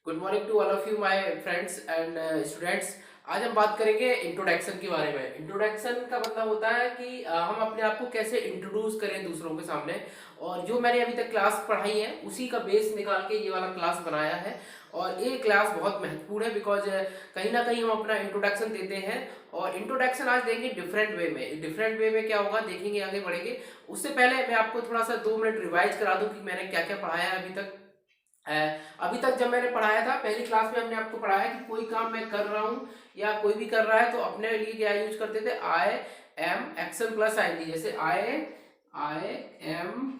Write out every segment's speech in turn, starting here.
Good morning to all of you my friends and students. आज हम बात करेंगे इंट्रोडक्शन के बारे में। इंट्रोडक्शन का मतलब होता है कि हम अपने आप को कैसे इंट्रोड्यूस करें दूसरों के सामने। और जो मैंने अभी तक क्लास पढ़ाई है उसी का बेस निकाल के ये वाला क्लास बनाया है। और ये क्लास बहुत महत्वपूर्ण है बिकॉज कहीं ना कहीं हम अपना इंट्रोडक्शन देते हैं। और इंट्रोडक्शन आज देंगे डिफरेंट वे में। डिफरेंट वे में क्या होगा देखेंगे, आगे बढ़ेंगे। उससे पहले मैं आपको थोड़ा सा 2 मिनट रिवाइज करा दूं कि मैंने क्या क्या पढ़ाया है अभी तक। अ, अभी तक जब मैंने पढ़ाया था पहली क्लास में हमने आपको पढ़ाया कि कोई काम मैं कर रहा हूँ या कोई भी कर रहा है तो अपने लिए क्या यूज करते थे, I am action plus ING. जैसे I I am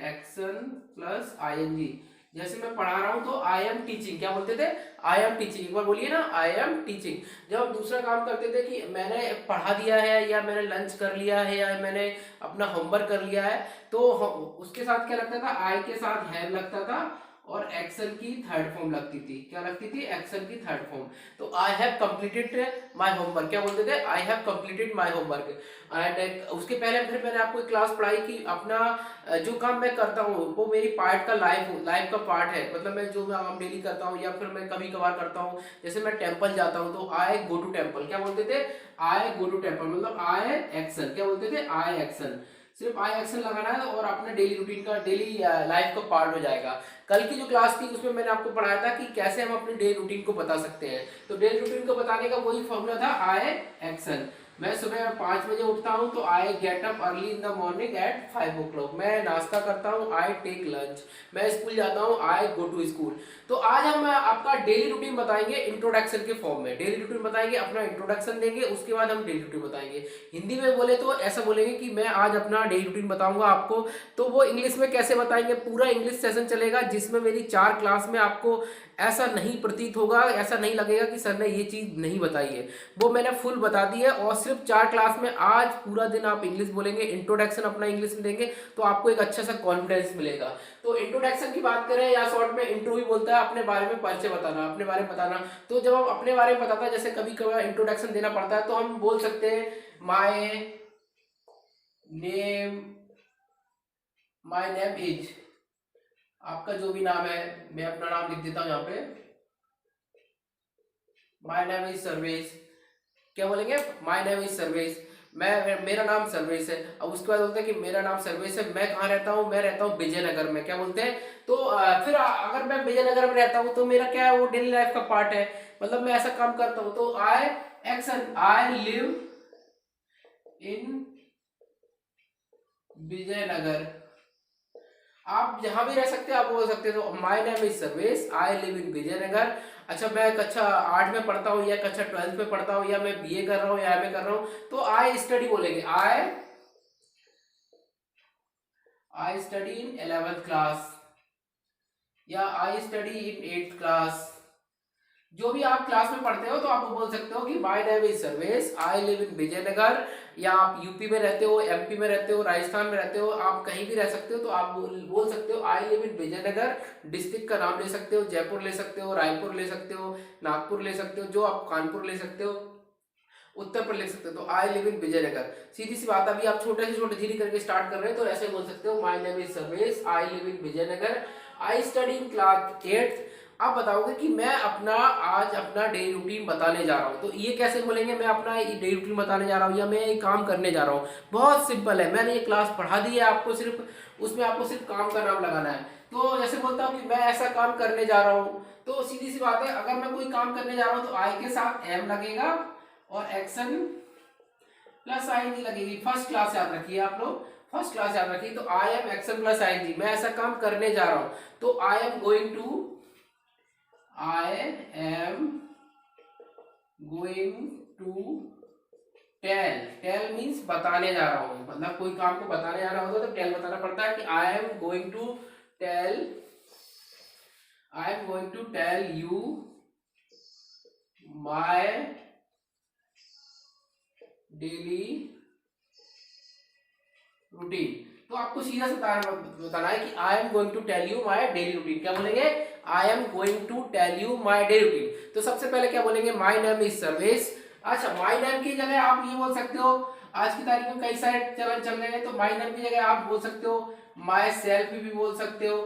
action plus ING. जैसे मैं पढ़ा रहा हूं तो आई एम टीचिंग, क्या बोलते थे, आई एम टीचिंग। एक बार बोलिए ना, आई एम टीचिंग। जब हम दूसरा काम करते थे कि मैंने पढ़ा दिया है या मैंने लंच कर लिया है या मैंने अपना होमवर्क कर लिया है, तो उसके साथ क्या लगता था, आई के साथ हैव लगता था और एक्शन की थर्ड फॉर्म लगती थी। क्या लगती थी, एक्शन की थर्ड फॉर्म। तो I have completed my homework, क्या बोलते थे, I have completed my homework. And उसके पहले फिर मैंने आपको एक क्लास पढ़ाई कि अपना जो काम मैं करता हूँ वो मेरी पार्ट का लाइफ का पार्ट है। मतलब मैं जो काम डेली करता हूँ या फिर मैं कभी कभार करता हूँ, जैसे मैं टेम्पल जाता हूँ तो आई गो टू टेम्पल, क्या बोलते थे, आई गो टू टेम्पल। मतलब आई एक्शन, क्या बोलते थे, आई एक्शन। सिर्फ आई एक्शन लगाना है और अपने डेली रूटीन का, डेली लाइफ का पार्ट हो जाएगा। कल की जो क्लास थी उसमें मैंने आपको पढ़ाया था कि कैसे हम अपने डेली रूटीन को बता सकते हैं। तो डेली रूटीन को बताने का वही फॉर्मूला था, आई एक्शन। मैं सुबह 5 बजे उठता हूँ तो I get up early in the morning at 5 o'clock। मैं नाश्ता करता हूँ, आई टेक लंच। मैं स्कूल जाता हूँ, आई गो टू स्कूल। तो आज हम आपका डेली रूटीन बताएंगे इंट्रोडक्शन के फॉर्म में। डेली रूटीन बताएंगे, अपना इंट्रोडक्शन देंगे, उसके बाद हम डेली रूटीन बताएंगे। हिंदी में बोले तो ऐसा बोलेंगे कि मैं आज अपना डेली रूटीन बताऊंगा आपको। तो वो इंग्लिश में कैसे बताएंगे, पूरा इंग्लिश सेशन चलेगा जिसमें मेरी 4 क्लास में आपको ऐसा नहीं प्रतीत होगा, ऐसा नहीं लगेगा कि सर ने ये चीज नहीं बताई है। वो मैंने फुल बता दी है। और सिर्फ 4 क्लास में आज पूरा दिन आप इंग्लिश बोलेंगे, इंट्रोडक्शन अपना इंग्लिश में देंगे, तो आपको एक अच्छा सा कॉन्फिडेंस मिलेगा। तो इंट्रोडक्शन की बात करें या शॉर्ट में इंट्रो भी बोलता है, अपने बारे में परिचय बताना, अपने बारे में बताना। तो जब हम अपने बारे में बताता है, जैसे कभी कभी इंट्रोडक्शन देना पड़ता है, तो हम बोल सकते हैं my name, my name is, आपका जो भी नाम है, मैं अपना नाम लिख देता हूँ यहाँ पे, माय नेम इज सर्वेश। क्या बोलेंगे, माय नेम इज सर्वेश। मेरा नाम सर्वेश है। अब उसके बाद बोलते हैं कि मेरा नाम सर्वेश है, मैं कहाँ रहता हूँ, मैं रहता हूँ विजयनगर में। क्या बोलते हैं, तो फिर अगर मैं विजयनगर में रहता हूँ तो मेरा क्या है, वो डेली लाइफ का पार्ट है। मतलब मैं ऐसा काम करता हूँ तो I action, I live in Vijayanagar. आप जहां भी रह सकते हैं आप बोल सकते हो। तो my name is Sarvesh, I live in Vijaynagar. अच्छा, मैं कक्षा 8 में पढ़ता हूँ या कक्षा 12 में पढ़ता हूँ या मैं बीए कर रहा हूँ या एमए कर रहा हूँ, तो आई स्टडी बोलेंगे, आई स्टडी इन 11th क्लास या आई स्टडी इन 8th क्लास। जो भी आप क्लास में पढ़ते हो तो आप बोल सकते हो कि my name is Sarvesh, I live in Vijaynagar. या आप यूपी में रहते हो, एमपी में रहते हो, राजस्थान में रहते हो, आप कहीं भी रह सकते हो तो आप बोल सकते हो I live in Vijaynagar. District का नाम ले सकते हो, जयपुर ले सकते हो, रायपुर ले सकते हो, नागपुर ले सकते हो, जो आप कानपुर ले सकते हो, उत्तर प्रदेश लिख सकते हो। तो आई लिव इन विजयनगर, सीधी सी बात। अभी आप छोटे से छोटे धीरे करके स्टार्ट कर रहे हैं तो ऐसे बोल सकते हो, my name is Sarvesh, I live in Vijayanagar, I study in class 8th। आप बताओगे कि मैं अपना आज अपना डेली रूटीन बताने जा रहा हूँ, तो ये कैसे बोलेंगे, मैं अपना डेली रूटीन बताने जा रहा हूँ या मैं ये काम करने जा रहा हूँ। बहुत सिंपल है, मैंने ये क्लास पढ़ा दी है आपको, सिर्फ उसमें आपको सिर्फ काम का नाम लगाना है। तो जैसे बोलता हूँ कि मैं ऐसा काम करने जा रहा हूँ, तो सीधी सी बात है, अगर मैं कोई काम करने जा रहा हूँ तो आई के साथ एम लगेगा और एक्शन प्लस आईएनजी लगेगी। फर्स्ट क्लास याद रखिए आप लोग, फर्स्ट क्लास याद रखिए। तो I am action plus ING, मैं ऐसा काम करने जा रहा हूं। तो I am going to, I am going to tell. Tell means बताने जा रहा हूं, मतलब कोई काम को बताने जा रहा होता तो टेल बताना पड़ता है कि I am going to tell, I am going to tell you my daily routine. तो आपको सीधा सा बताना है कि I am going to tell you my daily routine. क्या बोलेंगे, I am going to tell you my daily routine. तो सबसे पहले क्या बोलेंगे, माय नेम इज सर्वेश। अच्छा, माय नेम की जगह आप ये बोल सकते हो, आज की तारीख में कई सारे चलन चल रहे हैं, तो माय नेम की जगह आप बोल सकते हो माय सेल्फ भी बोल सकते हो।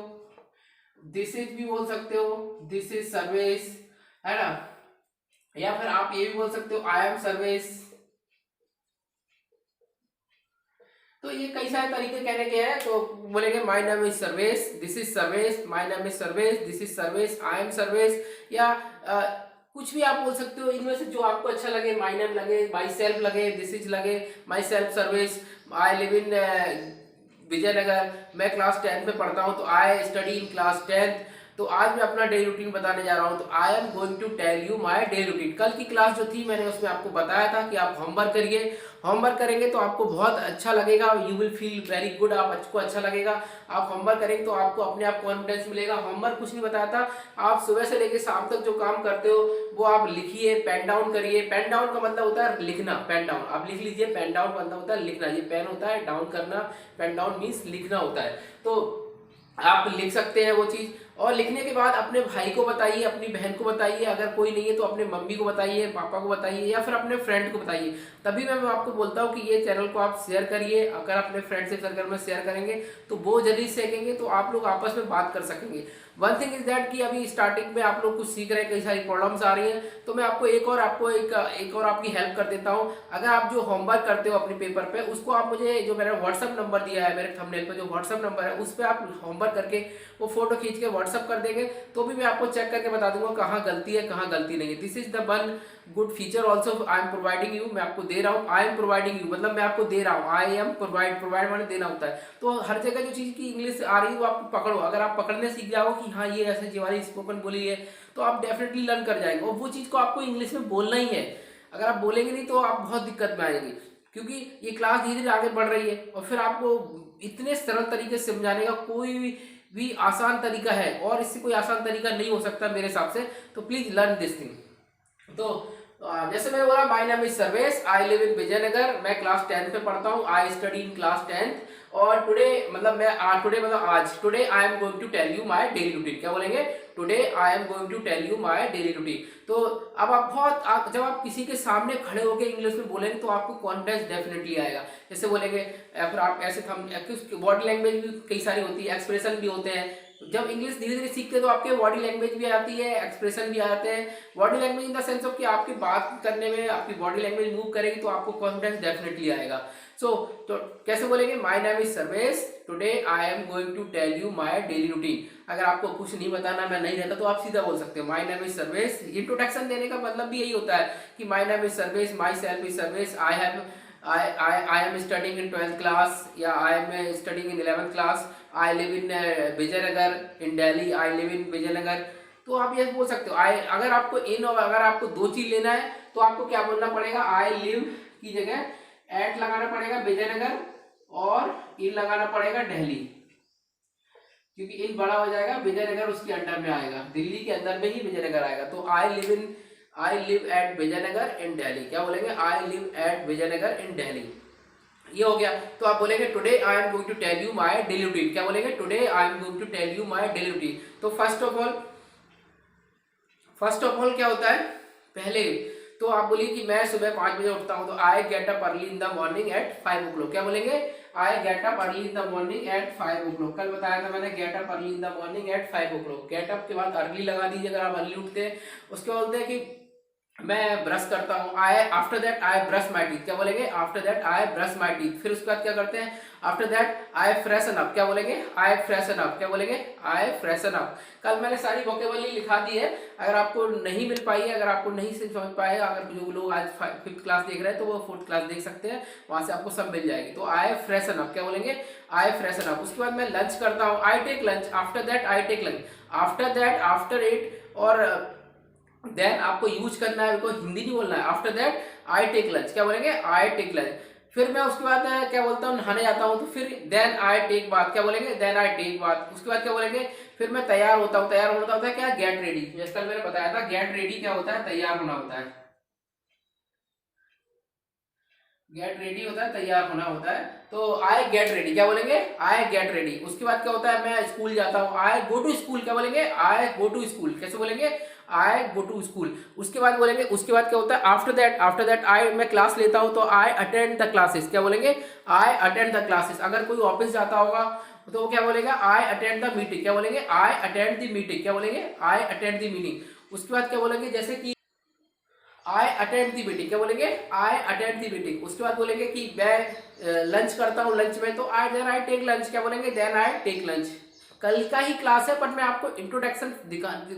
दिस इज भी बोल सकते हो, दिस इज सर्विस, है ना। या फिर आप ये भी बोल सकते हो आई एम सर्विस। तो ये कई सारे तरीके कहने के हैं। तो बोलेंगे my name is service, this is service, my name is service, this is service, I am service, या कुछ भी आप बोल सकते हो इनमें से जो आपको अच्छा लगे। माय नेम लगे, माई सेल्फ लगे, दिस इज लगे, myself Sarvesh, I live in Vijaynagar, मैं क्लास 10 में पढ़ता हूँ तो आई स्टडी इन क्लास 10th। तो आज मैं अपना डेली रूटीन बताने जा रहा हूँ। तो I am going to tell you my daily routine. कल की क्लास जो थी मैंने उसमें आपको बताया था कि आप होमवर्क करिए, होमवर्क करेंगे तो आपको बहुत अच्छा लगेगा, you will feel very good, आपको अच्छा लगेगा। आप होमवर्क करेंगे तो आपको अपने आप कॉन्फिडेंस मिलेगा। होमवर्क कुछ नहीं बताया था, आप सुबह से लेकर शाम तक जो काम करते हो वो आप लिखिए, पेन डाउन करिए। पेन डाउन का मतलब होता है लिखना, पेन डाउन आप लिख लीजिए। पेन डाउन मतलब होता है लिखना, ये पेन होता है, डाउन करना, पेन डाउन मीन्स लिखना होता है। तो आप लिख सकते हैं वो चीज़। और लिखने के बाद अपने भाई को बताइए, अपनी बहन को बताइए, अगर कोई नहीं है तो अपने मम्मी को बताइए, पापा को बताइए, या फिर अपने फ्रेंड को बताइए। तभी मैं आपको बोलता हूँ कि ये चैनल को आप शेयर करिए। अगर अपने फ्रेंड से सर्कल में शेयर करेंगे तो वो जल्दी सीखेंगे, तो आप लोग आपस में बात कर सकेंगे। वन थिंग इज दैट कि अभी स्टार्टिंग में आप लोग कुछ सीख रहे हैं, कई सारी प्रॉब्लम्स आ रही हैं, तो मैं आपको एक और आपकी हेल्प कर देता हूँ। अगर आप जो होमवर्क करते हो अपने पेपर पे, उसको आप मुझे जो मेरा व्हाट्सअप नंबर दिया है, मेरे थंबनेल पे जो व्हाट्सअप नंबर है उस पर आप होमवर्क करके वो फोटो खींच के व्हाट्सअप कर देंगे, तो भी मैं आपको चेक करके बता दूंगा कहाँ गलती है कहाँ गलती नहीं है। This is the one good feature also I am providing you. मैं आपको दे रहा हूँ, आई एम प्रोवाइडिंग यू मतलब मैं आपको दे रहा हूँ, आई एम प्रोवाइड मैंने देना होता है। तो हर जगह जो चीज़ की इंग्लिश आ रही है वो आप पकड़ो। अगर आप पकड़ने सीख जाओ कि हाँ ये ऐसे वाली स्पोकन बोली है, तो आप डेफिनेटली लर्न कर जाएंगे। और वो चीज़ को आपको इंग्लिश में बोलना ही है। अगर आप बोलेंगे नहीं तो आप बहुत दिक्कत में आएंगे, क्योंकि ये क्लास धीरे धीरे आगे बढ़ रही है और फिर आपको इतने सरल तरीके से समझाने का कोई भी आसान तरीका है, और इससे कोई आसान तरीका नहीं हो सकता मेरे हिसाब से। तो प्लीज लर्न दिस थिंग। तो जैसे मैंने बोला my name is Sarvesh, I live in Vijaynagar, मैं क्लास 10th में पढ़ता हूँ, आई स्टडी इन क्लास 10th। और टुडे मतलब आज today I am going to tell you my daily routine. क्या बोलेंगे? Today I am going to tell you my daily routine. तो अब जब आप किसी के सामने खड़े होकर इंग्लिश में बोलेंगे तो आपको कॉन्फिडेंस डेफिनेटली आएगा। जैसे बोलेंगे, या फिर आप ऐसे बॉडी लैंग्वेज भी कई सारी होती है, एक्सप्रेशन भी होते हैं। जब इंग्लिश धीरे धीरे सीखते हैं तो आपके बॉडी लैंग्वेज भी आती है, एक्सप्रेशन भी आते हैं। Body language in the sense of कि आपकी बात करने में आपकी बॉडी लैंग्वेज मूव करेगी तो आपको कॉन्फिडेंस डेफिनेटली आएगा। तो कैसे बोलेंगे? My name is Sarvesh, today I am going to tell you my daily routine. अगर आपको कुछ नहीं बताना, मैं नहीं रहता, तो आप सीधा बोल सकते हो my name is Sarvesh. Introduction देने का मतलब भी यही होता है कि my name is Sarvesh, my self is Sarvesh, I am studying in 12th class, या I am studying in 11th class, I live in Vijaynagar in Delhi, I live in Vijaynagar. तो आप ये बोल सकते हो। अगर आपको अगर आपको दो चीज लेना है तो आपको क्या बोलना पड़ेगा? आई लिव की जगह एट लगाना पड़ेगा विजयनगर, और इन लगाना पड़ेगा दिल्ली, क्योंकि इन बड़ा हो जाएगा, विजयनगर उसके अंडर में आएगा, दिल्ली के अंदर में ही विजयनगर आएगा। तो I live at Vijaynagar in Delhi. क्या बोलेंगे? I live at Vijaynagar in Delhi. ये हो गया। तो आप बोलेंगे today I am going to tell you my daily routine. क्या बोलेंगे? Today I am going to tell you my daily routine. तो फर्स्ट ऑफ ऑल क्या होता है? पहले तो आप बोलिए कि मैं सुबह 5 बजे उठता हूँ, तो I get up early in the morning at 5 o'clock। क्या बोलेंगे? I get up early in the morning at 5 o'clock। कल बताया था मैंने, get up early in the morning at 5 o'clock। Get up के बाद अर्ली लगा दीजिए अगर आप अर्ली उठते हैं। उसके बाद बोलते हैं कि मैं ब्रश करता हूँ, after that I brush my teeth. क्या बोलेंगे? After that I brush my teeth. फिर उसके बाद क्या करते हैं? After that I freshen up. क्या बोलेंगे? I freshen up. क्या बोलेंगे? I freshen up. कल मैंने सारी वोकेबुलरी लिखा दी है, अगर आपको नहीं मिल पाई है, अगर आपको नहीं समझ पाए, अगर जो लोग आज 5th क्लास देख रहे हैं तो वो 4th क्लास देख सकते हैं, वहां से आपको सब मिल जाएगी। तो आई फ्रेशन अप। क्या बोलेंगे? I freshen up. उसके बाद मैं लंच करता हूँ, I take lunch. After that I take lunch. After that, after it और देन आपको यूज करना है, बिल्कुल हिंदी नहीं बोलना है। After that I take lunch. क्या बोलेंगे? I take lunch. फिर मैं उसके बाद क्या बोलता हूँ? नहाने जाता हूँ, तो फिर देन आई टेक बाथ। क्या बोलेंगे? Then I take bath. उसके बाद क्या बोलेंगे? फिर मैं तैयार होता हूँ। तैयार होता होता है क्या? Get ready. जैसे कल मैंने बताया था, गेट रेडी क्या होता है? तैयार होना होता है। गेट रेडी होता है, तैयार होना होता है। तो आई गेट रेडी। क्या बोलेंगे? I get ready. उसके बाद क्या होता है? मैं स्कूल जाता हूँ, आई गो टू स्कूल। क्या बोलेंगे? I go to school. कैसे बोलेंगे? I go to school. उसके बाद बोलेंगे, उसके बाद क्या होता है? आफ्टर दैट आई मैं क्लास लेता हूँ, तो आई अटेंड द क्लासेस। क्या बोलेंगे? आई अटेंड द क्लासेस। अगर कोई ऑफिस जाता होगा तो वो क्या बोलेगा, आई अटेंड द मीटिंग, क्या बोलेंगे, आई अटेंड द मीटिंग, क्या बोलेंगे, आई अटेंड द मीटिंग। उसके बाद क्या बोलेंगे, जैसे कि आई अटेंड दी मीटिंग, क्या बोलेंगे, आई अटेंड दी मीटिंग। उसके बाद बोलेंगे कि मैं लंच करता हूँ लंच में, तो आई देन आई टेक लंच, क्या बोलेंगे, देन आई टेक लंच। कल का ही क्लास है, पर मैं आपको इंट्रोडक्शन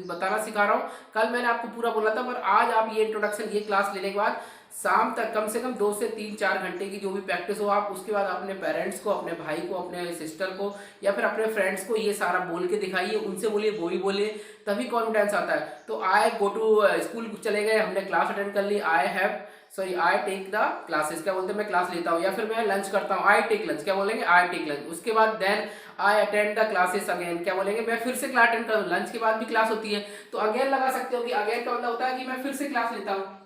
बताना सिखा रहा हूँ। कल मैंने आपको पूरा बोला था, पर आज आप ये इंट्रोडक्शन, ये क्लास लेने के बाद शाम तक कम से कम 2 से 3-4 घंटे की जो भी प्रैक्टिस हो आप, उसके बाद अपने पेरेंट्स को, अपने भाई को, अपने सिस्टर को या फिर अपने फ्रेंड्स को ये सारा बोल के दिखाइए, उनसे बोलिए, वो ही बोलिए, तभी कॉन्फिडेंस आता है। तो आई गो टू स्कूल चले गए, हमने क्लास अटेंड कर ली, I have sorry I take the classes, क्या बोलते हैं, मैं क्लास लेता हूँ। या फिर मैं लंच करता हूँ, आई टेक लंच, क्या बोलेंगे, आई टेक लंच। उसके बाद then I attend the classes again, क्या बोलेंगे, मैं फिर से क्लास अटेंड करूँ। लंच के बाद भी क्लास होती है, तो अगेन लगा सकते हो कि अगेन का मतलब होता है कि मैं फिर से क्लास लेता हूँ।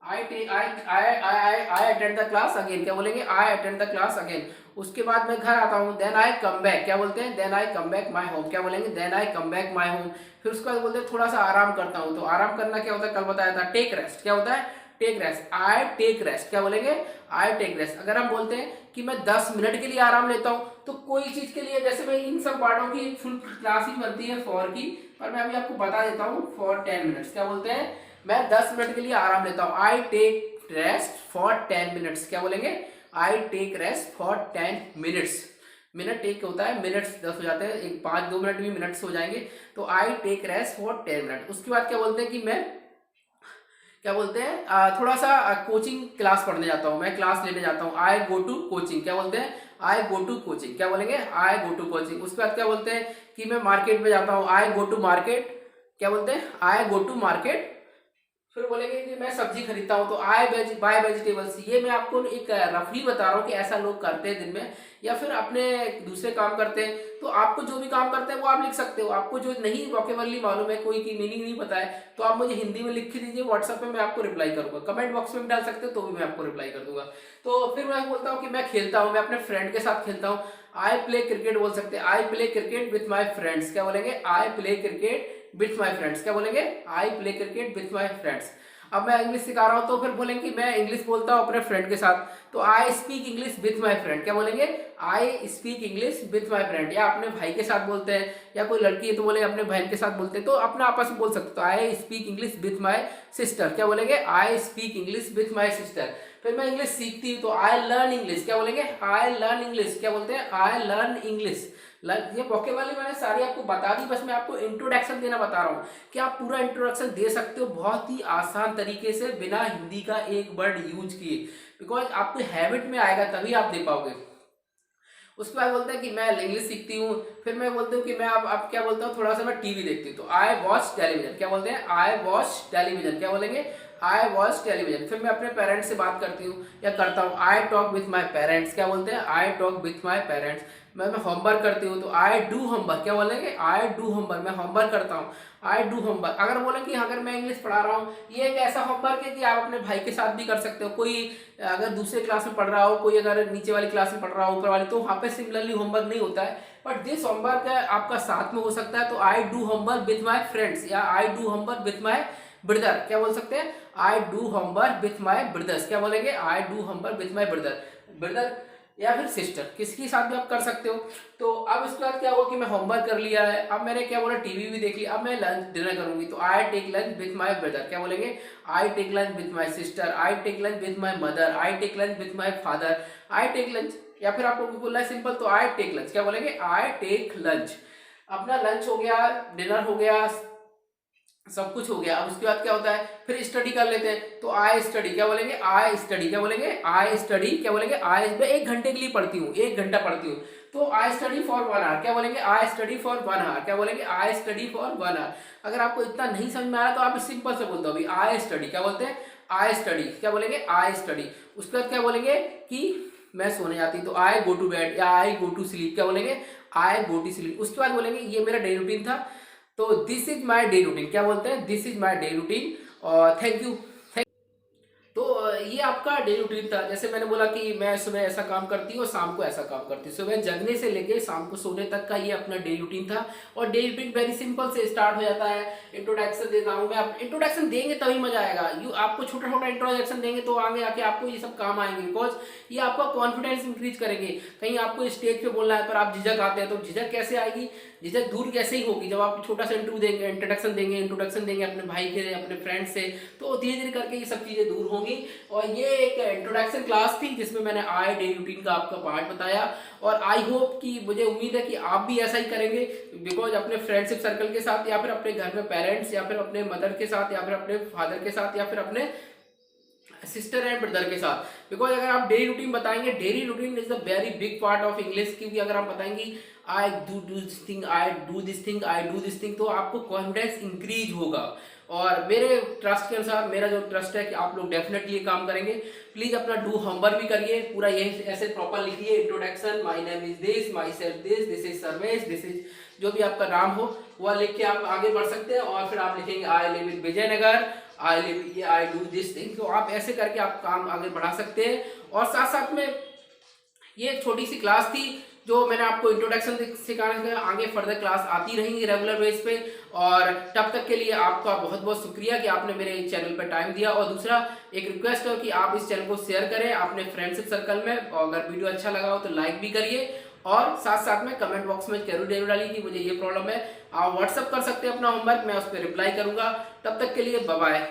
आई अटेंड द क्लास अगेन, क्या बोलेंगे, आई अटेंड द क्लास अगेन। उसके बाद मैं घर आता हूँ, देन आई कम बैक, क्या बोलते हैं, then I come back my home, क्या बोलेंगे, then I come back my home. फिर उसके बाद बोलते हैं थोड़ा सा आराम करता हूँ। तो आराम करना क्या होता है, कल बताया था, टेक रेस्ट, क्या होता है, take rest, I take rest, क्या बोलेंगे, आई टेक रेस्ट। अगर हम बोलते हैं कि मैं 10 मिनट के लिए आराम लेता हूँ, तो कोई चीज के लिए, जैसे मैं इन सब पार्टों की फुल क्लास ही बनती है फॉर की, पर मैं अभी आपको बता देता हूँ, फॉर 10 मिनट्स, क्या बोलते हैं, मैं 10 मिनट के लिए आराम लेता हूँ, I take rest for 10 minutes, क्या बोलेंगे, I take rest for 10 minutes. Minute take होता है, मिनट्स 10 हो जाते हैं, एक 5-2 मिनट भी मिनट्स हो जाएंगे। तो I take rest for 10 minute. उसके बाद क्या बोलते हैं कि मैं, क्या बोलते हैं, थोड़ा सा कोचिंग क्लास पढ़ने जाता हूँ, मैं क्लास लेने जाता हूँ, आई गो टू कोचिंग, क्या बोलते हैं, आई गो टू कोचिंग, क्या बोलेंगे, आई गो टू कोचिंग। उसके बाद क्या बोलते हैं कि मैं मार्केट में जाता हूँ, आई गो टू मार्केट, क्या बोलते हैं, आई गो टू मार्केट। फिर बोलेंगे कि मैं सब्जी खरीदता हूँ, तो आई बाय वेजिटेबल्स। ये मैं आपको एक रफली बता रहा हूँ कि ऐसा लोग करते हैं दिन में, या फिर अपने दूसरे काम करते हैं। तो आपको जो भी काम करते हैं वो आप लिख सकते हो। आपको जो नहीं वोकेबलरी मालूम है, कोई की मीनिंग नहीं पता है, तो आप मुझे हिंदी में लिख के दीजिए व्हाट्सएप पे, मैं आपको रिप्लाई करूंगा। कमेंट बॉक्स में भी डाल सकते हो, तो भी मैं आपको रिप्लाई कर दूंगा। तो फिर मैं बोलता हूँ कि मैं खेलता हूँ, मैं अपने फ्रेंड के साथ खेलता हूँ, आई प्ले क्रिकेट बोल सकते हैं, I play cricket with my friends, क्या बोलेंगे, I play cricket with my friends, क्या बोलेंगे, I play cricket with my friends. अब मैं इंग्लिश सिखा रहा हूँ, तो फिर बोलेंगे कि मैं इंग्लिश बोलता हूँ अपने फ्रेंड के साथ, तो I speak English with my friend, क्या बोलेंगे, I speak English with my friend. या अपने भाई के साथ बोलते हैं, या कोई लड़की है तो बोले अपने बहन के साथ बोलते हैं, तो अपना आपस में बोल सकते हो। तो I speak English with my sister, क्या बोलेंगे, I speak English with my sister. फिर मैं इंग्लिश सीखती हूँ, तो आई लर्न इंग्लिश, क्या बोलेंगे, आई लर्न इंग्लिश, क्या बोलते हैं, आई लर्न इंग्लिश। ये वोकेबलरी मैंने सारी आपको बता दी, बस मैं आपको इंट्रोडक्शन देना बता रहा हूँ कि आप पूरा इंट्रोडक्शन दे सकते हो बहुत ही आसान तरीके से, बिना हिंदी का एक वर्ड यूज किए, बिकॉज आपको हैबिट में आएगा तभी आप दे पाओगे। उसके बाद बोलते हैं कि मैं इंग्लिश सीखती हूँ। फिर मैं बोलती हूँ कि मैं अब क्या बोलता हूँ, थोड़ा सा मैं टीवी देखती हूँ, तो आई वॉच टेलीविजन, क्या बोलते हैं, आई वॉच टेलीविजन, क्या बोलेंगे, आई वॉच टेलीविजन। फिर मैं अपने पेरेंट्स से बात करती हूँ या करता हूँ, I talk with my parents, क्या बोलते हैं, I talk with my parents. मैं होमवर्क करती हूँ, तो आई डू होमवर्क, क्या बोलेंगे, आई डू होमवर्क, मैं होमवर्क करता हूँ, आई डू होमवर्क। अगर बोले कि अगर मैं इंग्लिश पढ़ा रहा हूँ, ये एक ऐसा होमवर्क है कि आप अपने भाई के साथ भी कर सकते हो। कोई अगर दूसरे क्लास में पढ़ रहा हो, कोई अगर नीचे वाली क्लास में पढ़ रहा हो, ऊपर वाली, तो वहाँ पे सिमिलरली होमवर्क नहीं होता है, बट दिस होमवर्क आपका साथ में हो सकता है। तो I do homework with my friends, या I do homework with my brother, क्या बोल सकते हैं, I do homework with my brothers, क्या बोलेंगे, I do homework with my brother, brother या फिर सिस्टर, किसके साथ भी आप कर सकते हो। तो अब इसके बाद क्या हुआ कि मैं होमवर्क कर लिया है, अब मैंने क्या बोला, टीवी भी देख लिया, अब मैं लंच डिनर करूंगी, तो I take lunch with my brother, क्या बोलेंगे, I take lunch with my sister, I take lunch with my mother, I take lunch with my father, I take lunch. या फिर आपको बोलना है सिंपल, तो आई टेक लंच, क्या बोलेंगे, आई टेक लंच। अपना लंच हो गया, डिनर हो गया, सब कुछ हो गया। अब उसके बाद क्या होता है, फिर स्टडी कर लेते हैं, तो आई स्टडी, क्या बोलेंगे, आई स्टडी, क्या बोलेंगे, आई स्टडी, क्या बोलेंगे, आई मैं 1 घंटे के लिए पढ़ती हूँ, 1 घंटा पढ़ती हूँ, तो आई स्टडी फॉर 1 आवर, क्या बोलेंगे, आई स्टडी फॉर 1 आवर, क्या बोलेंगे, आई स्टडी फॉर 1 आवर। अगर आपको इतना नहीं समझ में आ रहा तो आप सिंपल से बोल दो अभी, आई स्टडी, क्या बोलते हैं, आई स्टडी, क्या बोलेंगे, आई स्टडी। उसके बाद क्या बोलेंगे कि मैं सोने जाती, तो आई गो टू बेड, या आई गो टू स्लीप, क्या बोलेंगे, आई गो टू स्लीप। उसके बाद बोलेंगे ये मेरा डे रूटीन था, तो this is my day routine, क्या बोलते हैं, this is my day routine, और थैंक यू। तो ये आपका डेली रूटीन था। जैसे मैंने बोला कि मैं सुबह ऐसा काम करती हूँ और शाम को ऐसा काम करती हूँ, सुबह जगने से लेके शाम को सोने तक का ये अपना डेली रूटीन था। और डेली रूटीन वेरी सिंपल से स्टार्ट हो जाता है। इंट्रोडक्शन देता हूँ मैं, आप इंट्रोडक्शन देंगे तभी मजा आएगा। यू आपको छोटा छोटा इंट्रोडक्शन देंगे तो आगे आके आपको ये सब काम आएंगे, बिकॉज ये आपका कॉन्फिडेंस इंक्रीज करेंगे। कहीं आपको स्टेज पे बोलना है पर आप झिझक आते हैं, तो झिझक कैसे आएगी, झिझक दूर कैसे ही होगी जब आप छोटा सा इंटरव्यू देंगे, इंट्रोडक्शन देंगे अपने भाई के, अपने फ्रेंड से, तो धीरे धीरे करके ये सब चीजें दूर होंगी। और ये एक इंट्रोडक्शन क्लास थी जिसमें मैंने आय डेली रूटीन का आपका पार्ट बताया। और आई होप कि, मुझे उम्मीद है कि आप भी ऐसा ही करेंगे, बिकॉज अपने फ्रेंडशिप सर्कल के साथ, या फिर अपने घर में पेरेंट्स, या फिर अपने मदर के साथ, या फिर अपने फादर के साथ, या फिर अपने सिस्टर एंड ब्रदर के साथ। बिकॉज अगर आप डेली रूटीन बताएंगे, daily routine is the very big part of English, क्योंकि अगर आप बताएंगे आई do this thing, I do this thing, I do this thing, तो आपको कॉन्फिडेंस इंक्रीज होगा। और मेरे ट्रस्ट के अनुसार, मेरा जो ट्रस्ट है कि आप लोग डेफिनेटली ये काम करेंगे। प्लीज अपना डू होमवर्क भी करिए, पूरा ये ऐसे प्रॉपर लिखिए, introduction, my name is this, my self this is Sarvesh, this is जो भी आपका नाम हो वह लिख के आप आगे बढ़ सकते हैं। और फिर आप लिखेंगे I live in Vijayanagar, I live, I do this thing. तो आप ऐसे करके आप काम आगे बढ़ा सकते हैं। और साथ साथ में ये एक छोटी सी क्लास थी जो मैंने आपको इंट्रोडक्शन सिखाने का, आगे फर्दर क्लास आती रहेंगी रेगुलर बेस पे। और तब तक के लिए आपका बहुत बहुत शुक्रिया कि आपने मेरे चैनल पर टाइम दिया। और दूसरा एक रिक्वेस्ट है कि आप इस चैनल को शेयर करें अपने फ्रेंडशिप सर्कल में, और अगर वीडियो अच्छा लगा हो तो लाइक भी करिए। और साथ साथ में कमेंट बॉक्स में जरूर डालिए कि मुझे ये प्रॉब्लम है। आप व्हाट्सअप कर सकते हैं अपना होमवर्क, मैं उस पर रिप्लाई करूंगा। तब तक के लिए बाय बाय।